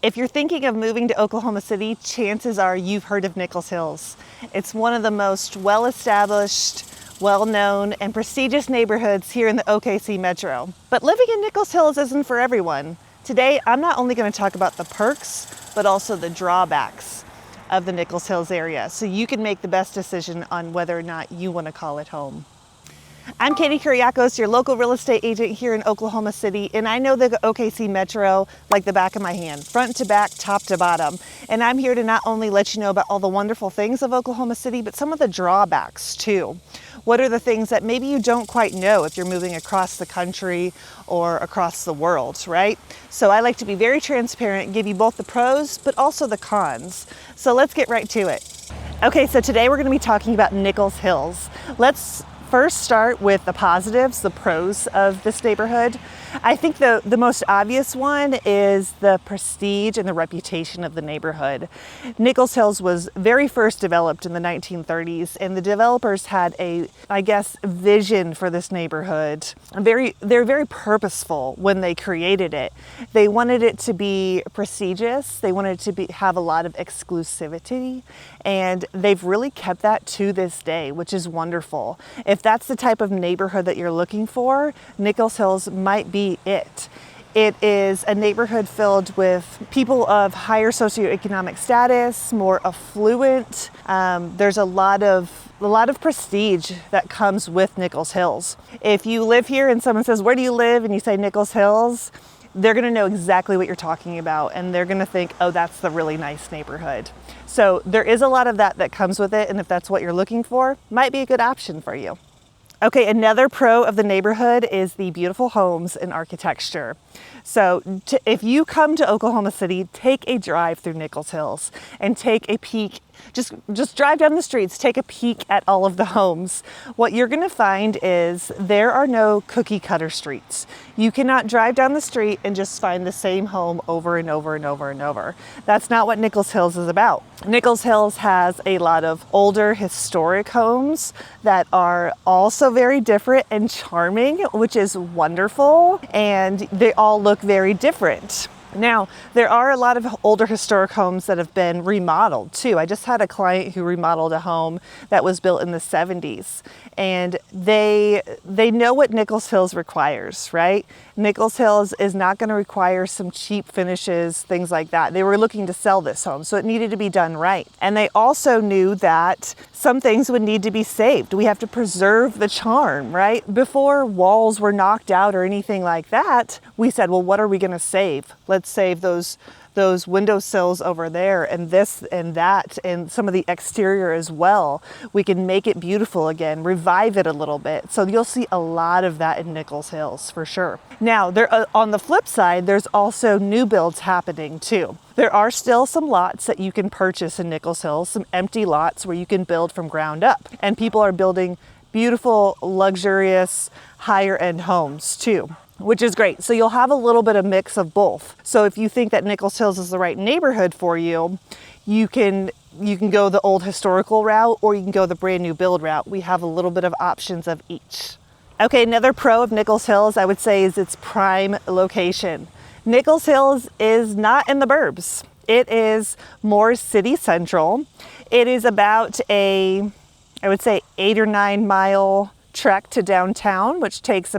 If you're thinking of moving to Oklahoma City, chances are you've heard of Nichols Hills. It's one of the most well-established, well-known, and prestigious neighborhoods here in the OKC Metro. But living in Nichols Hills isn't for everyone. Today, I'm not only going to talk about the perks, but also the drawbacks of the Nichols Hills area, so you can make the best decision on whether or not you want to call it home. I'm Katie Kuriakos, your local real estate agent here in Oklahoma City, and I know the OKC Metro like the back of my hand, front to back, top to bottom. And I'm here to not only let you know about all the wonderful things of Oklahoma City, but some of the drawbacks too. What are the things that maybe you don't quite know if you're moving across the country or across the world, right? So I like to be very transparent, give you both the pros, but also the cons. So let's get right to it. Okay, so today we're going to be talking about Nichols Hills. Let's first start with the positives, the pros of this neighborhood. I think the most obvious one is the prestige and the reputation of the neighborhood. Nichols Hills was very first developed in the 1930s, and the developers had a, vision for this neighborhood. They're very purposeful when they created it. They wanted it to be prestigious. They wanted it to have a lot of exclusivity, and they've really kept that to this day, which is wonderful. If that's the type of neighborhood that you're looking for, Nichols Hills might be it. It is a neighborhood filled with people of higher socioeconomic status, more affluent. There's a lot of prestige that comes with Nichols Hills. If you live here and someone says, "Where do you live?" and you say Nichols Hills, they're going to know exactly what you're talking about, and they're going to think, "Oh, that's the really nice neighborhood." So there is a lot of that comes with it, and if that's what you're looking for, might be a good option for you. Okay, another pro of the neighborhood is the beautiful homes and architecture. So if you come to Oklahoma City, take a drive through Nichols Hills and take a peek. Just drive down the streets, take a peek at all of the homes. What you're going to find is there are no cookie cutter streets. You cannot drive down the street and just find the same home over and over and over and over. That's not what Nichols Hills is about. Nichols Hills has a lot of older historic homes that are also very different and charming, which is wonderful, and they all look very different. Now, there are a lot of older historic homes that have been remodeled too. I just had a client who remodeled a home that was built in the 70s, and they know what Nichols Hills requires, right? Nichols Hills is not going to require some cheap finishes, things like that. They were looking to sell this home, so it needed to be done right. And they also knew that some things would need to be saved. We have to preserve the charm, right? Before walls were knocked out or anything like that, we said, well, what are we going to save? Let's save those windowsills over there, and this and that, and some of the exterior as well. We can make it beautiful again, revive it a little bit. So you'll see a lot of that in Nichols Hills for sure. Now, on the flip side, there's also new builds happening too. There are still some lots that you can purchase in Nichols Hills, some empty lots where you can build from ground up, and people are building beautiful, luxurious, higher end homes too, which is great. So you'll have a little bit of mix of both. So if you think that Nichols Hills is the right neighborhood for you, you can go the old historical route, or you can go the brand new build route. We have a little bit of options of each. Okay, another pro of Nichols Hills, I would say, is its prime location. Nichols Hills is not in the burbs. It is more city central. It is about I would say 8 or 9 mile trek to downtown, which takes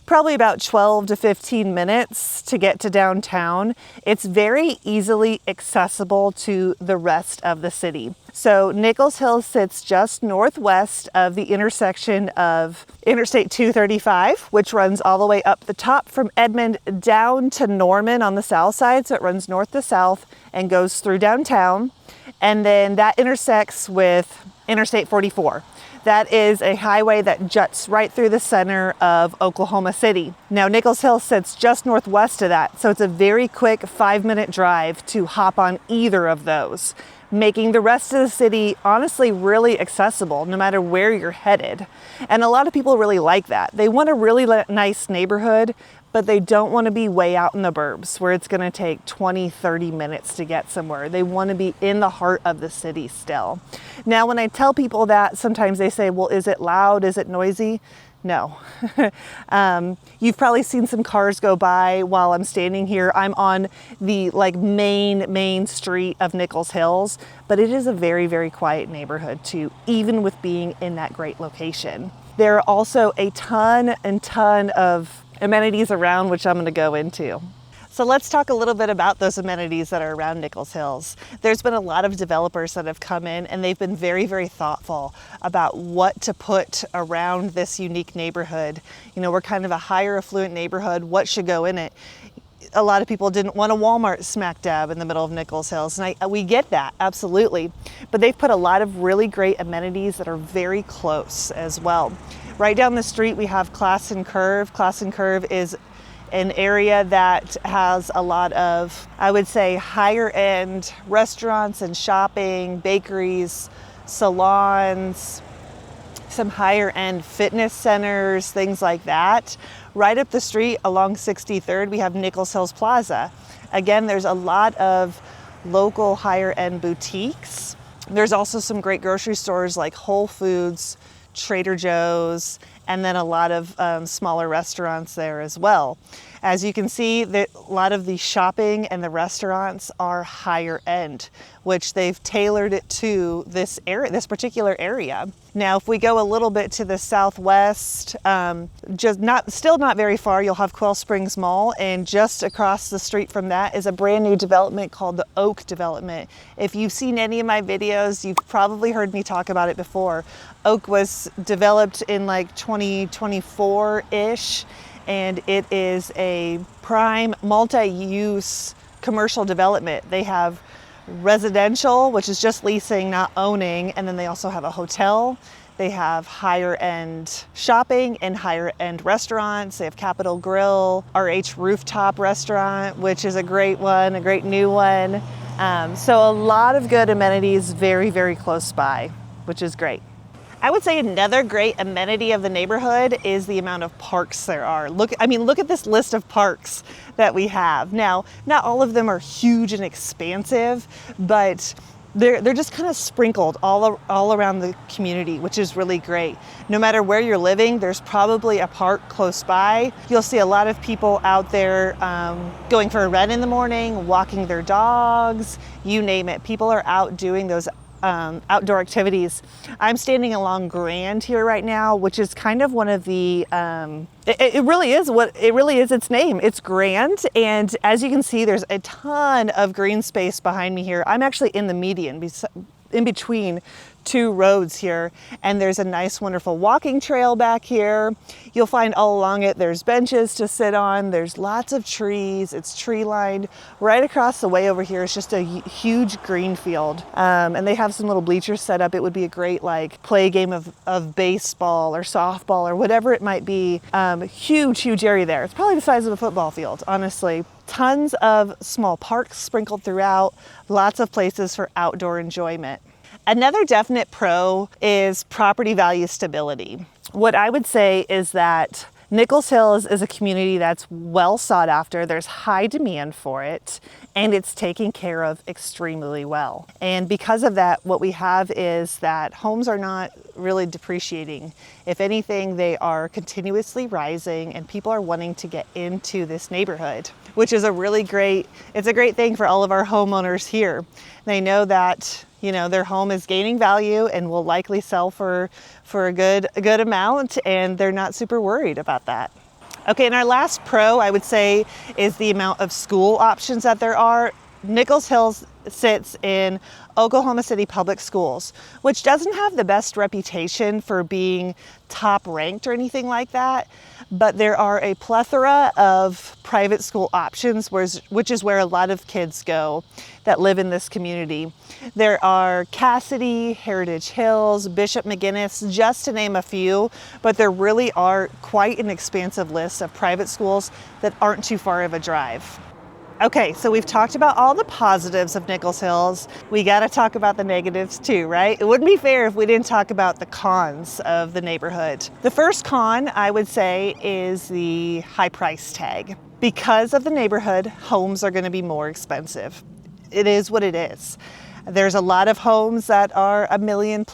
probably about 12 to 15 minutes to get to downtown. It's very easily accessible to the rest of the city. So Nichols Hills sits just northwest of the intersection of Interstate 235, which runs all the way up the top from Edmond down to Norman on the south side. So it runs north to south and goes through downtown. And then that intersects with Interstate 44. That is a highway that juts right through the center of Oklahoma City. Now, Nichols Hills sits just northwest of that, so it's a very quick 5-minute drive to hop on either of those, making the rest of the city honestly really accessible no matter where you're headed. And a lot of people really like that. They want a really nice neighborhood, but they don't want to be way out in the burbs where it's going to take 20, 30 minutes to get somewhere. They want to be in the heart of the city still. Now, when I tell people that, sometimes they say, well, is it loud? Is it noisy? No. You've probably seen some cars go by while I'm standing here. I'm on the main street of Nichols Hills, but it is a very, very quiet neighborhood too, even with being in that great location. There are also a ton of amenities around, which I'm going to go into. So let's talk a little bit about those amenities that are around Nichols Hills. There's been a lot of developers that have come in and they've been very, very thoughtful about what to put around this unique neighborhood. You know, we're kind of a higher affluent neighborhood. What should go in it? A lot of people didn't want a Walmart smack dab in the middle of Nichols Hills, and we get that, absolutely. But they've put a lot of really great amenities that are very close as well. Right down the street, we have Class and Curve. Class and Curve is an area that has a lot of, I would say, higher end restaurants and shopping, bakeries, salons, some higher end fitness centers, things like that. Right up the street along 63rd, we have Nichols Hills Plaza. Again, there's a lot of local higher end boutiques. There's also some great grocery stores like Whole Foods, Trader Joe's, and then a lot of smaller restaurants there as well. As you can see, a lot of the shopping and the restaurants are higher end, which they've tailored it to this area, this particular area. Now, if we go a little bit to the southwest, still not very far, you'll have Quail Springs Mall, and just across the street from that is a brand new development called the Oak Development. If you've seen any of my videos, you've probably heard me talk about it before. Oak was developed in like 2024-ish, and it is a prime multi-use commercial development. They have residential, which is just leasing, not owning, and then they also have a hotel. They have higher end shopping and higher end restaurants. They have Capitol Grill, RH Rooftop Restaurant, which is a great one, a great new one. So a lot of good amenities very, very close by, which is great. I would say another great amenity of the neighborhood is the amount of parks there are. Look at this list of parks that we have. Now, not all of them are huge and expansive, but they're just kind of sprinkled all around the community, which is really great. No matter where you're living, there's probably a park close by. You'll see a lot of people out there going for a run in the morning, walking their dogs, you name it. People are out doing those outdoor activities. I'm standing along Grand here right now, which is kind of one of the, it really is its name. It's Grand, and as you can see, there's a ton of green space behind me here. I'm actually in the median, in between two roads here, and there's a nice, wonderful walking trail back here. You'll find all along it, there's benches to sit on, there's lots of trees, it's tree lined. Right across the way over here is just a huge green field, and they have some little bleachers set up. It would be a great play game of baseball or softball or whatever it might be. Huge area there. It's probably the size of a football field, honestly. Tons of small parks sprinkled throughout, lots of places for outdoor enjoyment. Another definite pro is property value stability. What I would say is that Nichols Hills is a community that's well sought after. There's high demand for it, and it's taken care of extremely well. And because of that, what we have is that homes are not really depreciating. If anything, they are continuously rising, and people are wanting to get into this neighborhood, which is it's a great thing for all of our homeowners here. They know that their home is gaining value and will likely sell for a good amount, and they're not super worried about that. Okay, and our last pro, I would say, is the amount of school options that there are. Nichols Hills sits in Oklahoma City Public Schools, which doesn't have the best reputation for being top ranked or anything like that, but there are a plethora of private school options, which is where a lot of kids go that live in this community. There are Cassidy, Heritage Hills, Bishop McGinnis, just to name a few, but there really are quite an expansive list of private schools that aren't too far of a drive. Okay, so we've talked about all the positives of Nichols Hills. We got to talk about the negatives too, right? It wouldn't be fair if we didn't talk about the cons of the neighborhood. The first con, I would say, is the high price tag. Because of the neighborhood, homes are going to be more expensive. It is what it is. There's a lot of homes that are $1 million+.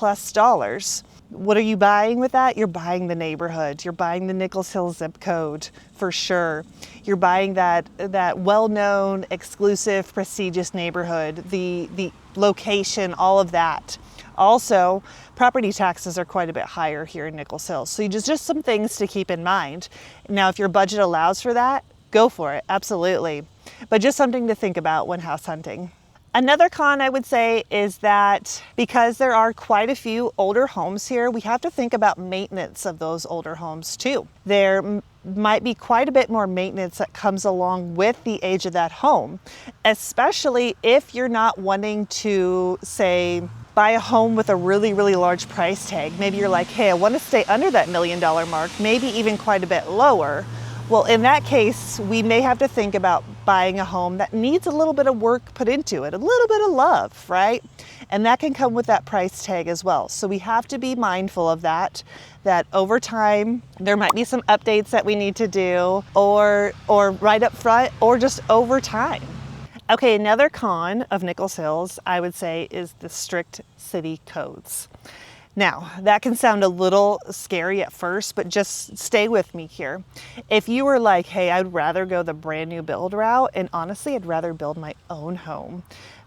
What are you buying with that? You're buying the neighborhood. You're buying the Nichols Hills zip code for sure. You're buying that well-known, exclusive, prestigious neighborhood, the location, all of that. Also, property taxes are quite a bit higher here in Nichols Hills. So just some things to keep in mind. Now, if your budget allows for that, go for it, absolutely. But just something to think about when house hunting. Another con I would say is that because there are quite a few older homes here, we have to think about maintenance of those older homes too. There might be quite a bit more maintenance that comes along with the age of that home, especially if you're not wanting to, say, buy a home with a really, really large price tag. Maybe you're like, hey, I want to stay under that $1 million mark, maybe even quite a bit lower. Well, in that case, we may have to think about buying a home that needs a little bit of work put into it, a little bit of love, right? And that can come with that price tag as well. So we have to be mindful of that over time, there might be some updates that we need to do, or right up front, or just over time. Okay, another con of Nichols Hills, I would say, is the strict city codes. Now, that can sound a little scary at first, but just stay with me here. If you were like, hey, I'd rather go the brand new build route, and honestly, I'd rather build my own home,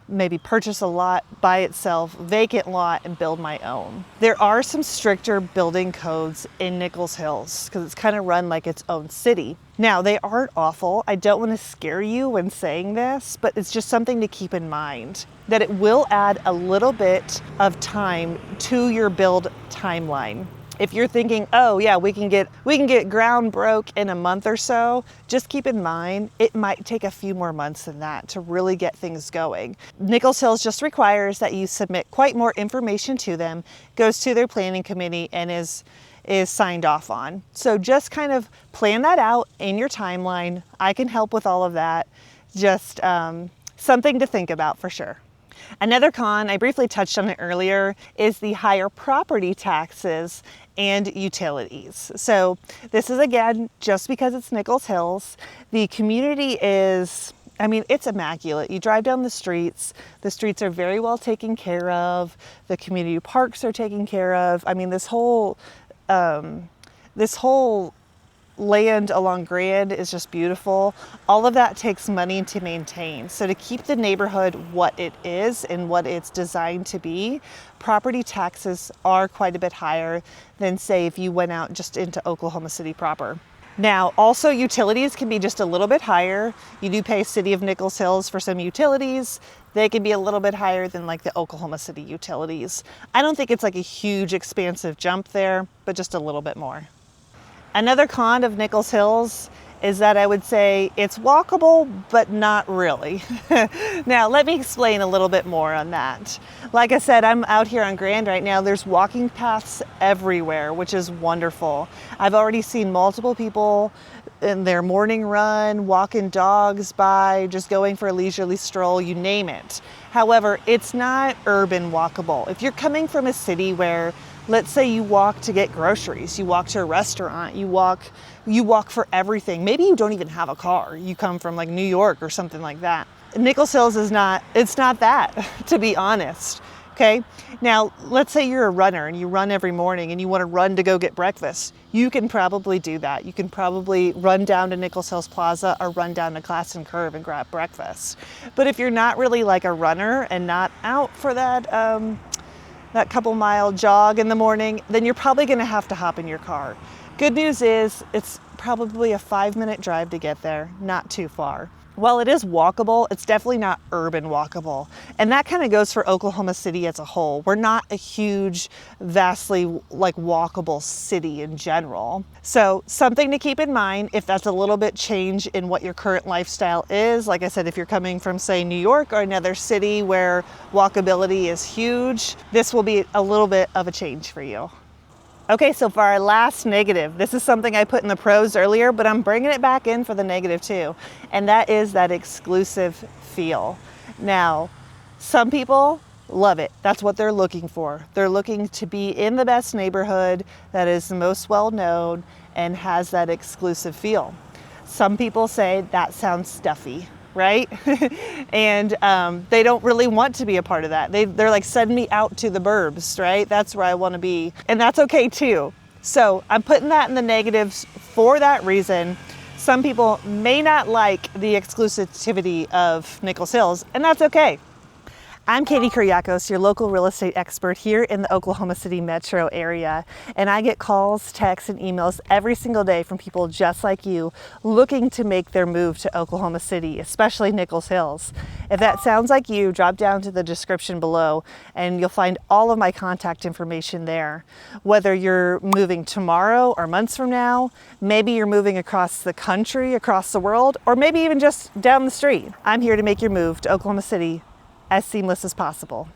maybe purchase a lot by itself, vacant lot, and build my own. There are some stricter building codes in Nichols Hills because it's kind of run like its own city. Now, they aren't awful. I don't want to scare you when saying this, but it's just something to keep in mind, that it will add a little bit of time to your build timeline. If you're thinking, oh yeah, we can get ground broke in a month or so, just keep in mind, it might take a few more months than that to really get things going. Nichols Hills just requires that you submit quite more information to them, goes to their planning committee, and is signed off on. So just kind of plan that out in your timeline. I can help with all of that. Just something to think about for sure. Another con, I briefly touched on it earlier, is the higher property taxes and utilities. So this is, again, just because it's Nichols Hills. The community is, I mean, it's immaculate. You drive down the streets are very well taken care of. The community parks are taken care of. I mean, this whole land along Grand is just beautiful. All of that takes money to maintain. So to keep the neighborhood what it is and what it's designed to be, property taxes are quite a bit higher than, say, if you went out just into Oklahoma City proper. Now, also utilities can be just a little bit higher. You do pay City of Nichols Hills for some utilities. They can be a little bit higher than like the Oklahoma City utilities. I don't think it's like a huge expansive jump there, but just a little bit more. Another con of Nichols Hills is that I would say it's walkable, but not really. Now, let me explain a little bit more on that. Like I said, I'm out here on Grand right now. There's walking paths everywhere, which is wonderful. I've already seen multiple people in their morning run, walking dogs by, just going for a leisurely stroll, you name it. However, it's not urban walkable. If you're coming from a city where, let's say you walk to get groceries, you walk to a restaurant, you walk for everything. Maybe you don't even have a car. You come from like New York or something like that. Nichols Hills is not that, to be honest. Okay. Now, let's say you're a runner and you run every morning and you want to run to go get breakfast. You can probably do that. You can probably run down to Nichols Hills Plaza or run down to Class and Curve and grab breakfast. But if you're not really like a runner and not out for that couple mile jog in the morning, then you're probably going to have to hop in your car. Good news is it's probably a 5-minute drive to get there, not too far. While it is walkable, it's definitely not urban walkable. And that kind of goes for Oklahoma City as a whole. We're not a huge, vastly like walkable city in general. So something to keep in mind if that's a little bit change in what your current lifestyle is. Like I said, if you're coming from, say, New York or another city where walkability is huge, this will be a little bit of a change for you. Okay, so for our last negative, this is something I put in the pros earlier, but I'm bringing it back in for the negative too, and that is that exclusive feel. Now, some people love it. That's what they're looking for. They're looking to be in the best neighborhood that is the most well-known and has that exclusive feel. Some people say that sounds stuffy. right? And they don't really want to be a part of that. They're like, send me out to the burbs, right? That's where I want to be. And that's okay too. So I'm putting that in the negatives for that reason. Some people may not like the exclusivity of Nichols Hills, and that's okay. I'm Katie Kuriakos, your local real estate expert here in the Oklahoma City metro area, and I get calls, texts, and emails every single day from people just like you looking to make their move to Oklahoma City, especially Nichols Hills. If that sounds like you, drop down to the description below and you'll find all of my contact information there. Whether you're moving tomorrow or months from now, maybe you're moving across the country, across the world, or maybe even just down the street. I'm here to make your move to Oklahoma City as seamless as possible.